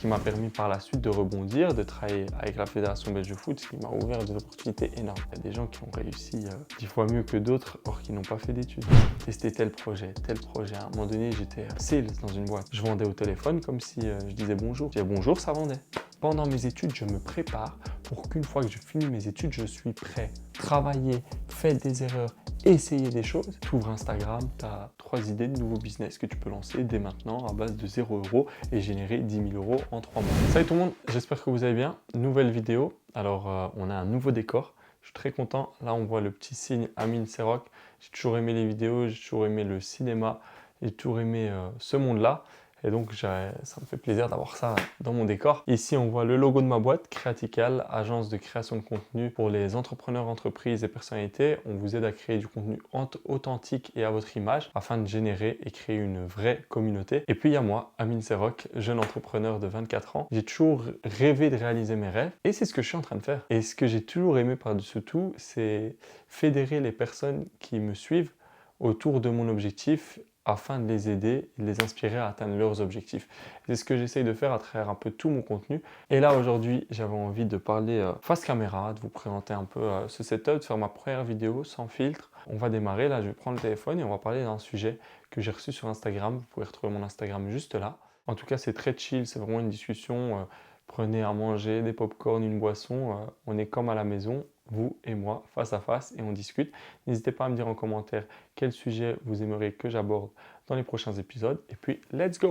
qui m'a permis par la suite de rebondir, de travailler avec la Fédération belge de foot, ce qui m'a ouvert des opportunités énormes. Il y a des gens qui ont réussi 10 fois mieux que d'autres, or qui n'ont pas fait d'études. Tester tel projet. À un moment donné, j'étais sales dans une boîte. Je vendais au téléphone comme si je disais bonjour. Je disais bonjour, ça vendait. Pendant mes études, je me prépare pour qu'une fois que je finis mes études, je suis prêt. Travailler, faire des erreurs, essayer des choses. Tu ouvres Instagram, tu as 3 idées de nouveaux business que tu peux lancer dès maintenant à base de 0 € et générer 10 000 € en 3 mois. Salut tout le monde, j'espère que vous allez bien. Nouvelle vidéo. Alors, on a un nouveau décor. Je suis très content. Là, on voit le petit signe Amine Serroc. J'ai toujours aimé les vidéos, j'ai toujours aimé le cinéma, j'ai toujours aimé ce monde-là. Et donc, ça me fait plaisir d'avoir ça dans mon décor. Ici, on voit le logo de ma boîte, Creatical, agence de création de contenu pour les entrepreneurs, entreprises et personnalités. On vous aide à créer du contenu authentique et à votre image afin de générer et créer une vraie communauté. Et puis, il y a moi, Amine Serroc, jeune entrepreneur de 24 ans. J'ai toujours rêvé de réaliser mes rêves et c'est ce que je suis en train de faire. Et ce que j'ai toujours aimé par-dessus tout, c'est fédérer les personnes qui me suivent autour de mon objectif afin de les aider et de les inspirer à atteindre leurs objectifs. C'est ce que j'essaye de faire à travers un peu tout mon contenu. Et là, aujourd'hui, j'avais envie de parler face caméra, de vous présenter un peu ce setup, de faire ma première vidéo sans filtre. On va démarrer, là, je vais prendre le téléphone et on va parler d'un sujet que j'ai reçu sur Instagram. Vous pouvez retrouver mon Instagram juste là. En tout cas, c'est très chill, c'est vraiment une discussion. Prenez à manger, des pop-corn, une boisson. On est comme à la maison, vous et moi, face à face, et on discute. N'hésitez pas à me dire en commentaire quel sujet vous aimeriez que j'aborde dans les prochains épisodes. Et puis, let's go!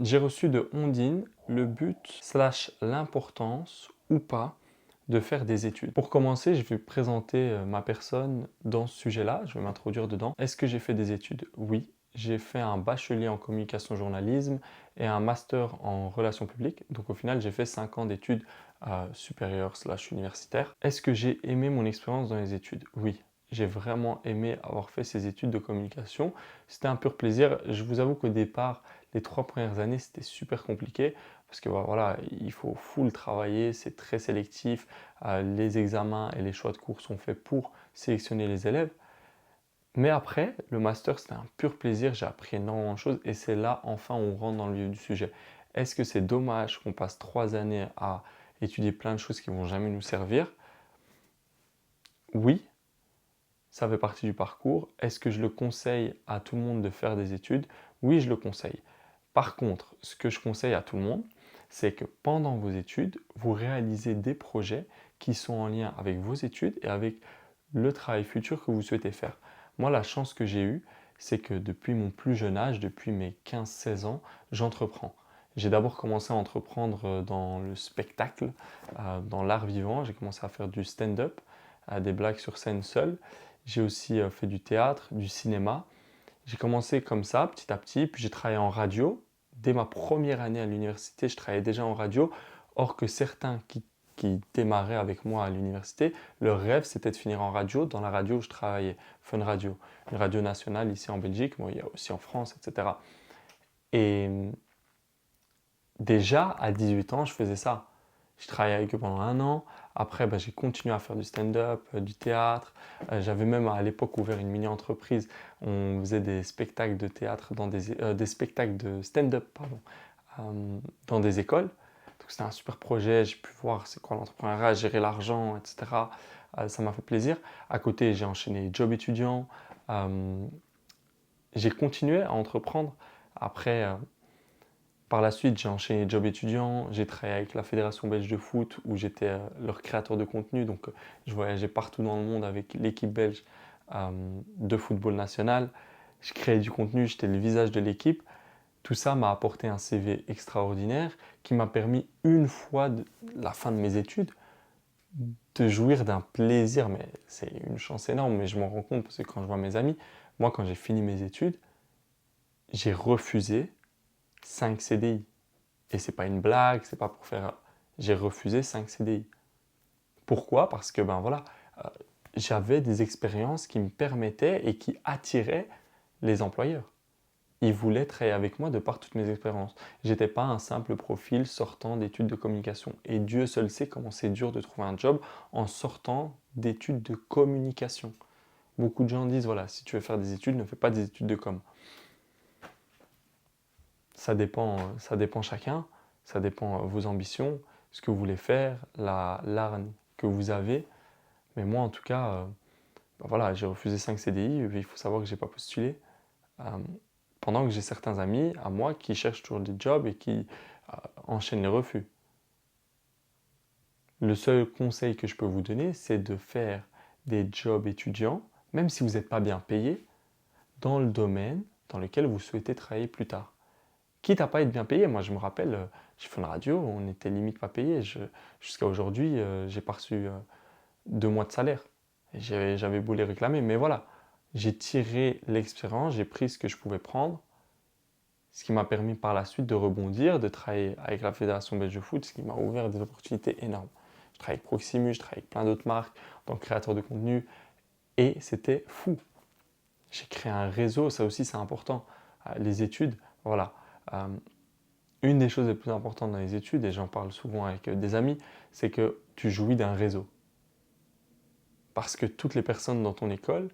J'ai reçu de Ondine le but / l'importance ou pas de faire des études. Pour commencer, je vais présenter ma personne dans ce sujet-là. Je vais m'introduire dedans. Est-ce que j'ai fait des études? Oui. J'ai fait un bachelier en communication journalisme et un master en relations publiques. Donc au final, j'ai fait 5 ans d'études supérieures / universitaires. Est-ce que j'ai aimé mon expérience dans les études? Oui. J'ai vraiment aimé avoir fait ces études de communication. C'était un pur plaisir. Je vous avoue qu'au départ, les 3 premières années, c'était super compliqué parce que voilà, il faut full travailler, c'est très sélectif. Les examens et les choix de cours sont faits pour sélectionner les élèves. Mais après, le master, c'était un pur plaisir, j'ai appris énormément de choses et c'est là, enfin, on rentre dans le vif du sujet. Est-ce que c'est dommage qu'on passe 3 années à étudier plein de choses qui ne vont jamais nous servir? Oui, ça fait partie du parcours. Est-ce que je le conseille à tout le monde de faire des études? Oui, je le conseille. Par contre, ce que je conseille à tout le monde, c'est que pendant vos études, vous réalisez des projets qui sont en lien avec vos études et avec le travail futur que vous souhaitez faire. Moi, la chance que j'ai eue, c'est que depuis mon plus jeune âge, depuis mes 15-16 ans, j'entreprends. J'ai d'abord commencé à entreprendre dans le spectacle, dans l'art vivant. J'ai commencé à faire du stand-up, des blagues sur scène seul. J'ai aussi fait du théâtre, du cinéma. J'ai commencé comme ça, petit à petit, puis j'ai travaillé en radio. Dès ma première année à l'université, je travaillais déjà en radio. Or que certains qui démarraient avec moi à l'université, leur rêve c'était de finir en radio, dans la radio où je travaillais, Fun Radio, une radio nationale ici en Belgique, mais il y a aussi en France, etc. Et déjà à 18 ans, je faisais ça. Je travaillais avec eux pendant 1 an. Après, j'ai continué à faire du stand-up, du théâtre. J'avais même à l'époque ouvert une mini-entreprise. On faisait des spectacles de théâtre, des spectacles de stand-up, pardon, dans des écoles. Donc c'était un super projet. J'ai pu voir c'est quoi l'entrepreneuriat, gérer l'argent, etc. Ça m'a fait plaisir. À côté, j'ai enchaîné job étudiant. J'ai continué à entreprendre. Après, par la suite, j'ai enchaîné job étudiant, j'ai travaillé avec la Fédération belge de foot où j'étais leur créateur de contenu. Donc, je voyageais partout dans le monde avec l'équipe belge de football national. Je créais du contenu, j'étais le visage de l'équipe. Tout ça m'a apporté un CV extraordinaire qui m'a permis, une fois de la fin de mes études, de jouir d'un plaisir. Mais c'est une chance énorme, mais je m'en rends compte parce que quand je vois mes amis, moi, quand j'ai fini mes études, j'ai refusé 5 CDI. Et c'est pas une blague, c'est pas pour faire. J'ai refusé 5 CDI. Pourquoi? Parce que j'avais des expériences qui me permettaient et qui attiraient les employeurs. Ils voulaient travailler avec moi de par toutes mes expériences. J'étais pas un simple profil sortant d'études de communication. Et Dieu seul sait comment c'est dur de trouver un job en sortant d'études de communication. Beaucoup de gens disent voilà, si tu veux faire des études, ne fais pas des études de com. Ça dépend chacun. Ça dépend de vos ambitions, ce que vous voulez faire, l'argne que vous avez. Mais moi, en tout cas, voilà, j'ai refusé 5 CDI. Il faut savoir que je n'ai pas postulé. Euh, Pendant que j'ai certains amis à moi qui cherchent toujours des jobs et qui enchaînent les refus. Le seul conseil que je peux vous donner, c'est de faire des jobs étudiants, même si vous n'êtes pas bien payé, dans le domaine dans lequel vous souhaitez travailler plus tard. Quitte à pas être bien payé, moi je me rappelle, j'ai fait une radio, on était limite pas payé. Jusqu'à aujourd'hui, j'ai pas reçu 2 mois de salaire. Et j'avais beau les réclamer, mais voilà, j'ai tiré l'expérience, j'ai pris ce que je pouvais prendre, ce qui m'a permis par la suite de rebondir, de travailler avec la Fédération belge de foot, ce qui m'a ouvert des opportunités énormes. Je travaille avec Proximus, je travaille avec plein d'autres marques en tant que créateur de contenu, et c'était fou. J'ai créé un réseau, ça aussi c'est important. Les études, voilà. Euh, une des choses les plus importantes dans les études, et j'en parle souvent avec des amis, c'est que tu jouis d'un réseau. Parce que toutes les personnes dans ton école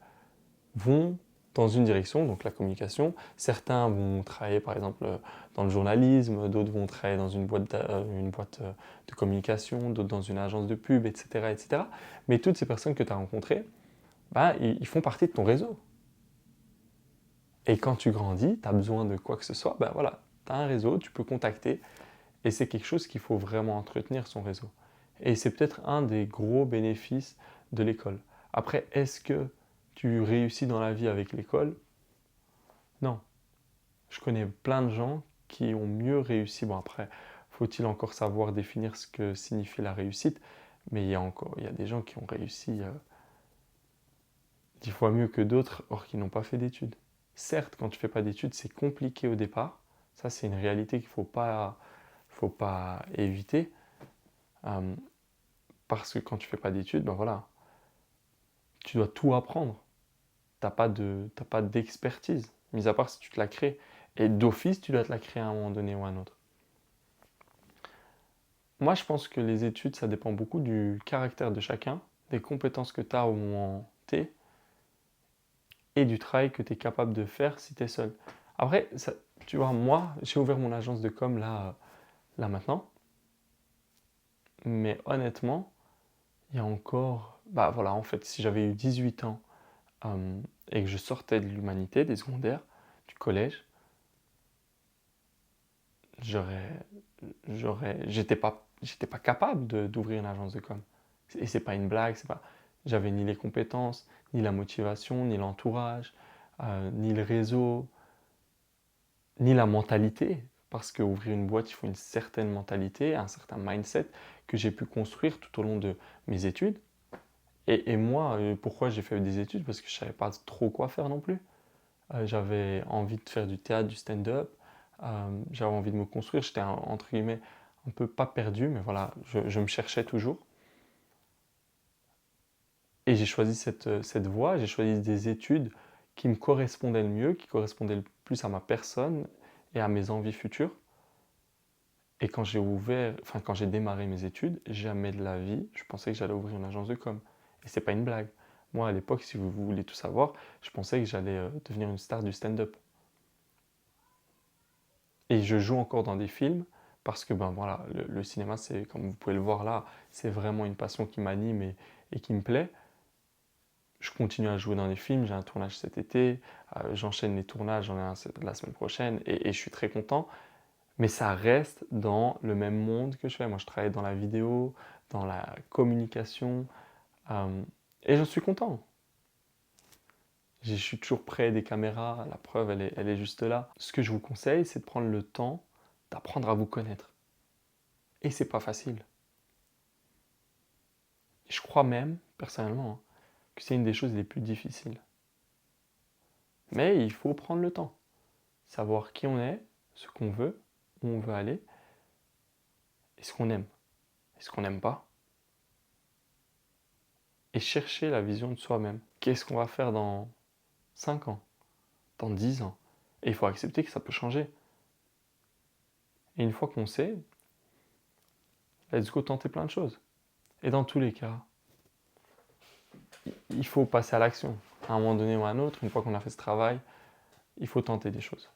vont dans une direction, donc la communication. Certains vont travailler par exemple dans le journalisme, d'autres vont travailler dans une boîte de communication, d'autres dans une agence de pub, etc., etc. Mais toutes ces personnes que tu as rencontrées, bah, ils font partie de ton réseau. Et quand tu grandis, tu as besoin de quoi que ce soit, ben voilà, tu as un réseau, tu peux contacter, et c'est quelque chose qu'il faut vraiment entretenir, son réseau. Et c'est peut-être un des gros bénéfices de l'école. Après, est-ce que tu réussis dans la vie avec l'école? Non. Je connais plein de gens qui ont mieux réussi. Bon, après, faut-il encore savoir définir ce que signifie la réussite? Mais il y a des gens qui ont réussi 10 fois mieux que d'autres, or qui n'ont pas fait d'études. Certes, quand tu ne fais pas d'études, c'est compliqué au départ. Ça, c'est une réalité qu'il ne faut pas éviter. Parce que quand tu ne fais pas d'études, ben voilà, tu dois tout apprendre. Tu n'as pas d'expertise, mis à part si tu te la crées. Et d'office, tu dois te la créer à un moment donné ou à un autre. Moi, je pense que les études, ça dépend beaucoup du caractère de chacun, des compétences que tu as au moment T, et du travail que tu es capable de faire si tu es seul. Après, ça, tu vois, moi, j'ai ouvert mon agence de com là maintenant, mais honnêtement, il y a encore, bah voilà, en fait, si j'avais eu 18 ans et que je sortais de l'humanité, des secondaires, du collège, j'étais pas capable d'ouvrir une agence de com. Et c'est pas une blague, j'avais ni les compétences, ni la motivation, ni l'entourage, ni le réseau, ni la mentalité. Parce qu'ouvrir une boîte, il faut une certaine mentalité, un certain mindset que j'ai pu construire tout au long de mes études. Et moi, pourquoi j'ai fait des études? Parce que je ne savais pas trop quoi faire non plus. J'avais envie de faire du théâtre, du stand-up. J'avais envie de me construire. J'étais, entre guillemets, un peu pas perdu, mais voilà, je me cherchais toujours. Et j'ai choisi cette voie, j'ai choisi des études qui me correspondaient le mieux, qui correspondaient le plus à ma personne et à mes envies futures. Et quand quand j'ai démarré mes études, jamais de la vie, je pensais que j'allais ouvrir une agence de com. Et c'est pas une blague. Moi, à l'époque, si vous voulez tout savoir, je pensais que j'allais devenir une star du stand-up. Et je joue encore dans des films parce que ben voilà, le cinéma, c'est comme vous pouvez le voir là, c'est vraiment une passion qui m'anime et qui me plaît. Je continue à jouer dans des films, j'ai un tournage cet été, j'enchaîne les tournages, j'en ai un la semaine prochaine et je suis très content. Mais ça reste dans le même monde que je fais. Moi, je travaille dans la vidéo, dans la communication, et j'en suis content. Je suis toujours près des caméras, la preuve, elle est juste là. Ce que je vous conseille, c'est de prendre le temps d'apprendre à vous connaître. Et c'est pas facile. Je crois même, personnellement, que c'est une des choses les plus difficiles. Mais il faut prendre le temps. Savoir qui on est, ce qu'on veut, où on veut aller, et ce qu'on aime, et ce qu'on n'aime pas. Et chercher la vision de soi-même. Qu'est-ce qu'on va faire dans 5 ans, dans 10 ans? Et il faut accepter que ça peut changer. Et une fois qu'on sait, let's go tenter plein de choses. Et dans tous les cas, il faut passer à l'action. À un moment donné ou à un autre, une fois qu'on a fait ce travail, il faut tenter des choses.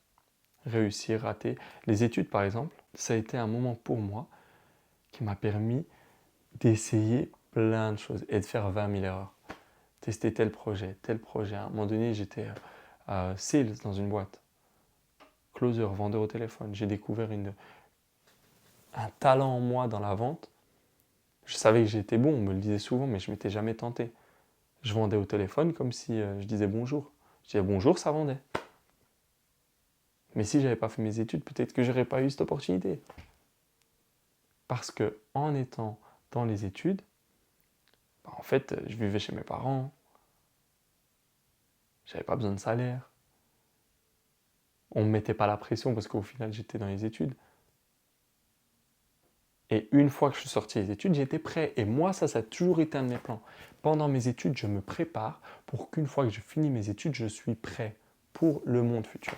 réussir, rater. Les études, par exemple, ça a été un moment pour moi qui m'a permis d'essayer plein de choses et de faire 20 000 erreurs. Tester tel projet. À un moment donné, j'étais sales dans une boîte, closer, vendeur au téléphone. J'ai découvert un talent en moi dans la vente. Je savais que j'étais bon, on me le disait souvent, mais je ne m'étais jamais tenté. Je vendais au téléphone comme si je disais bonjour. Je disais bonjour, ça vendait. Mais si j'avais pas fait mes études, peut-être que j'aurais pas eu cette opportunité. Parce que en étant dans les études, en fait, je vivais chez mes parents, j'avais pas besoin de salaire, on me mettait pas la pression parce qu'au final j'étais dans les études. Et une fois que je suis sorti des études, j'étais prêt. Et moi, ça a toujours été un de mes plans. Pendant mes études, je me prépare pour qu'une fois que je finis mes études, je suis prêt pour le monde futur.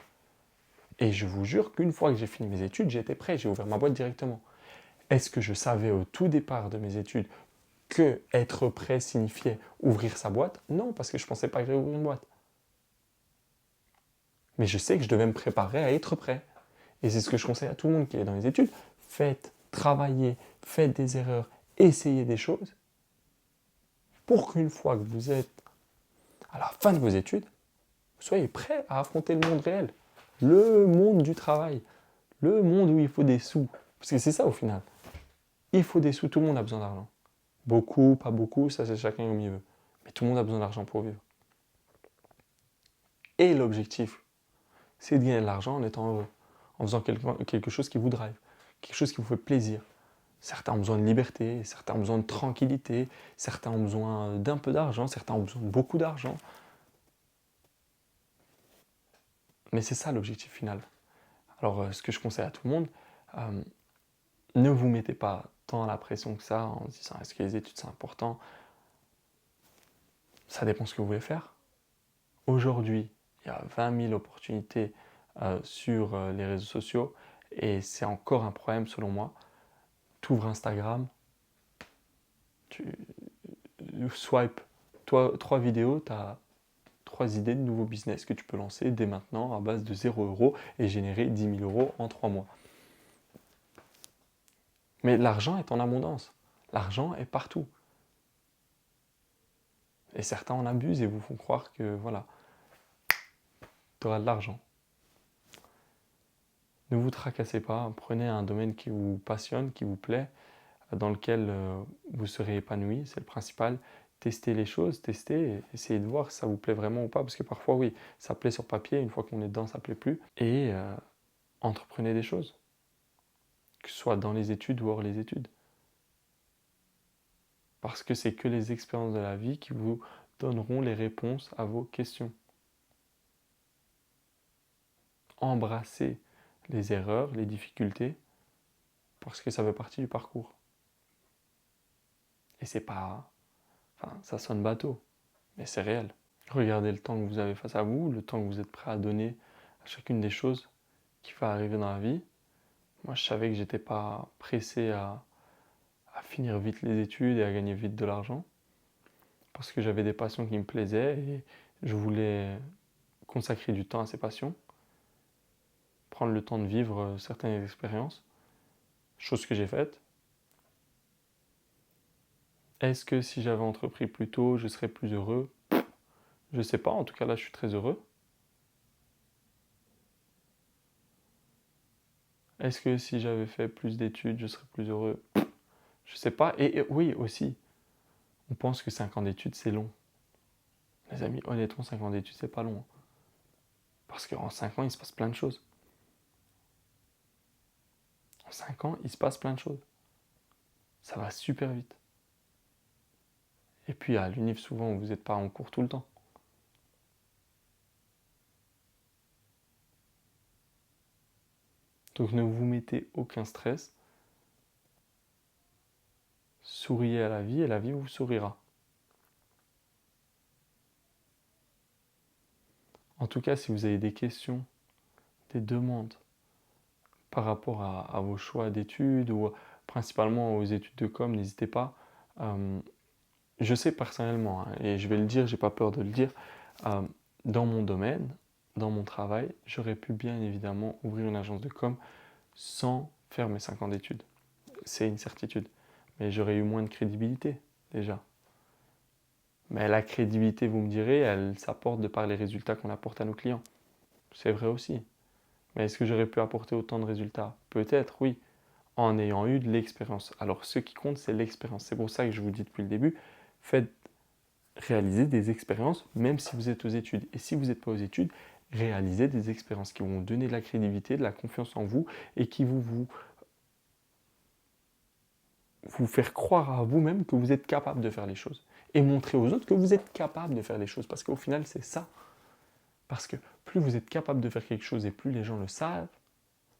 Et je vous jure qu'une fois que j'ai fini mes études, j'étais prêt, j'ai ouvert ma boîte directement. Est-ce que je savais au tout départ de mes études que être prêt signifiait ouvrir sa boîte? Non, parce que je ne pensais pas que j'allais ouvrir une boîte. Mais je sais que je devais me préparer à être prêt. Et c'est ce que je conseille à tout le monde qui est dans les études. Faites, travaillez, faites des erreurs, essayez des choses pour qu'une fois que vous êtes à la fin de vos études, vous soyez prêt à affronter le monde réel, le monde du travail, le monde où il faut des sous. Parce que c'est ça au final. Il faut des sous, tout le monde a besoin d'argent. Beaucoup, pas beaucoup, ça c'est chacun comme il veut. Mais tout le monde a besoin d'argent pour vivre. Et l'objectif, c'est de gagner de l'argent en étant heureux, en faisant quelque chose qui vous drive, quelque chose qui vous fait plaisir. Certains ont besoin de liberté, certains ont besoin de tranquillité, certains ont besoin d'un peu d'argent, certains ont besoin de beaucoup d'argent. Mais c'est ça l'objectif final. Alors, ce que je conseille à tout le monde, ne vous mettez pas tant la pression que ça en se disant est-ce que les études c'est important? Ça dépend ce que vous voulez faire. Aujourd'hui, il y a 20 000 opportunités sur les réseaux sociaux et c'est encore un problème selon moi. Tu ouvres Instagram, tu swipes 3 vidéos, tu as 3 idées de nouveaux business que tu peux lancer dès maintenant à base de 0 € et générer 10 000 € en 3 mois. Mais l'argent est en abondance. L'argent est partout. Et certains en abusent et vous font croire que voilà, tu auras de l'argent. Ne vous tracassez pas, prenez un domaine qui vous passionne, qui vous plaît, dans lequel vous serez épanoui, c'est le principal. Testez les choses, testez, essayez de voir si ça vous plaît vraiment ou pas, parce que parfois oui, ça plaît sur papier, une fois qu'on est dedans, ça ne plaît plus. Et entreprenez des choses, que ce soit dans les études ou hors les études. Parce que c'est que les expériences de la vie qui vous donneront les réponses à vos questions. Embrassez les erreurs, les difficultés, parce que ça fait partie du parcours. Et c'est pas... Enfin, ça sonne bateau, mais c'est réel. Regardez le temps que vous avez face à vous, le temps que vous êtes prêt à donner à chacune des choses qui va arriver dans la vie. Moi, je savais que j'étais pas pressé à finir vite les études et à gagner vite de l'argent, parce que j'avais des passions qui me plaisaient et je voulais consacrer du temps à ces passions, prendre le temps de vivre certaines expériences, chose que j'ai faite. Est-ce que si j'avais entrepris plus tôt, je serais plus heureux? Je sais pas, en tout cas là je suis très heureux. Est-ce que si j'avais fait plus d'études, je serais plus heureux? Je sais pas. Et oui aussi, on pense que 5 ans d'études c'est long. Les amis, honnêtement 5 ans d'études c'est pas long. Parce qu'en 5 ans il se passe plein de choses. En 5 ans il se passe plein de choses. Ça va super vite. Et puis à l'UNIF souvent vous n'êtes pas en cours tout le temps. Donc ne vous mettez aucun stress. Souriez à la vie et la vie vous sourira. En tout cas, si vous avez des questions, des demandes par rapport à vos choix d'études ou principalement aux études de com, n'hésitez pas. Je sais personnellement, hein, et je vais le dire, j'ai pas peur de le dire, dans mon domaine, dans mon travail, j'aurais pu bien évidemment ouvrir une agence de com sans faire mes 5 ans d'études. C'est une certitude. Mais j'aurais eu moins de crédibilité, déjà. Mais la crédibilité, vous me direz, elle s'apporte de par les résultats qu'on apporte à nos clients. C'est vrai aussi. Mais est-ce que j'aurais pu apporter autant de résultats? Peut-être, oui, en ayant eu de l'expérience. Alors, ce qui compte, c'est l'expérience. C'est pour ça que je vous dis depuis le début, faites réaliser des expériences, même si vous êtes aux études. Et si vous n'êtes pas aux études, réalisez des expériences qui vont donner de la crédibilité, de la confiance en vous et qui vous faire croire à vous-même que vous êtes capable de faire les choses. Et montrer aux autres que vous êtes capable de faire les choses. Parce qu'au final, c'est ça. Parce que plus vous êtes capable de faire quelque chose et plus les gens le savent,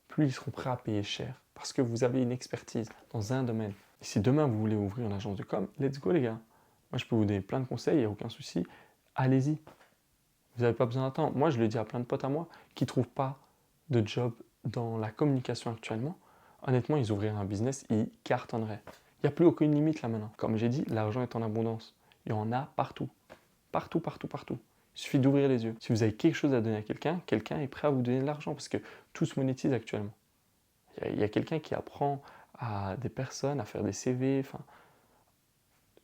plus ils seront prêts à payer cher. Parce que vous avez une expertise dans un domaine. Et si demain vous voulez ouvrir une agence de com, let's go les gars. Moi je peux vous donner plein de conseils, il n'y a aucun souci. Allez-y. Vous n'avez pas besoin d'attendre. Moi je le dis à plein de potes à moi qui ne trouvent pas de job dans la communication actuellement. Honnêtement, ils ouvriraient un business, ils cartonneraient. Il n'y a plus aucune limite là maintenant. Comme j'ai dit, l'argent est en abondance. Il y en a partout. Partout, partout, partout. Il suffit d'ouvrir les yeux. Si vous avez quelque chose à donner à quelqu'un, quelqu'un est prêt à vous donner de l'argent parce que tout se monétise actuellement. Il y a quelqu'un qui apprend à des personnes à faire des CV. Enfin,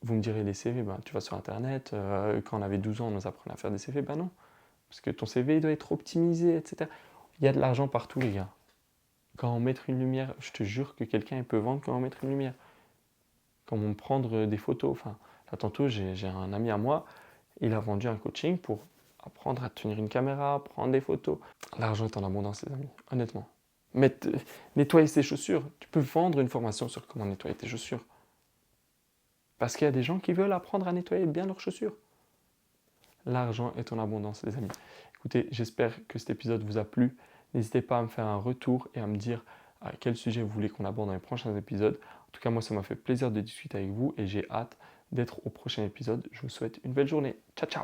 vous me direz des CV, ben, tu vas sur Internet. Quand on avait 12 ans, on nous apprenait à faire des CV. Ben non, parce que ton CV il doit être optimisé, etc. Il y a de l'argent partout, les gars. Quand on met une lumière, je te jure que quelqu'un peut vendre quand on met une lumière. Comment prendre des photos. Enfin, là, tantôt, j'ai un ami à moi, il a vendu un coaching pour apprendre à tenir une caméra, prendre des photos. L'argent est en abondance, les amis, honnêtement. Nettoyer ses chaussures. Tu peux vendre une formation sur comment nettoyer tes chaussures. Parce qu'il y a des gens qui veulent apprendre à nettoyer bien leurs chaussures. L'argent est en abondance, les amis. Écoutez, j'espère que cet épisode vous a plu. N'hésitez pas à me faire un retour et à me dire à quel sujet vous voulez qu'on aborde dans les prochains épisodes. En tout cas, moi, ça m'a fait plaisir de discuter avec vous et j'ai hâte d'être au prochain épisode. Je vous souhaite une belle journée. Ciao, ciao!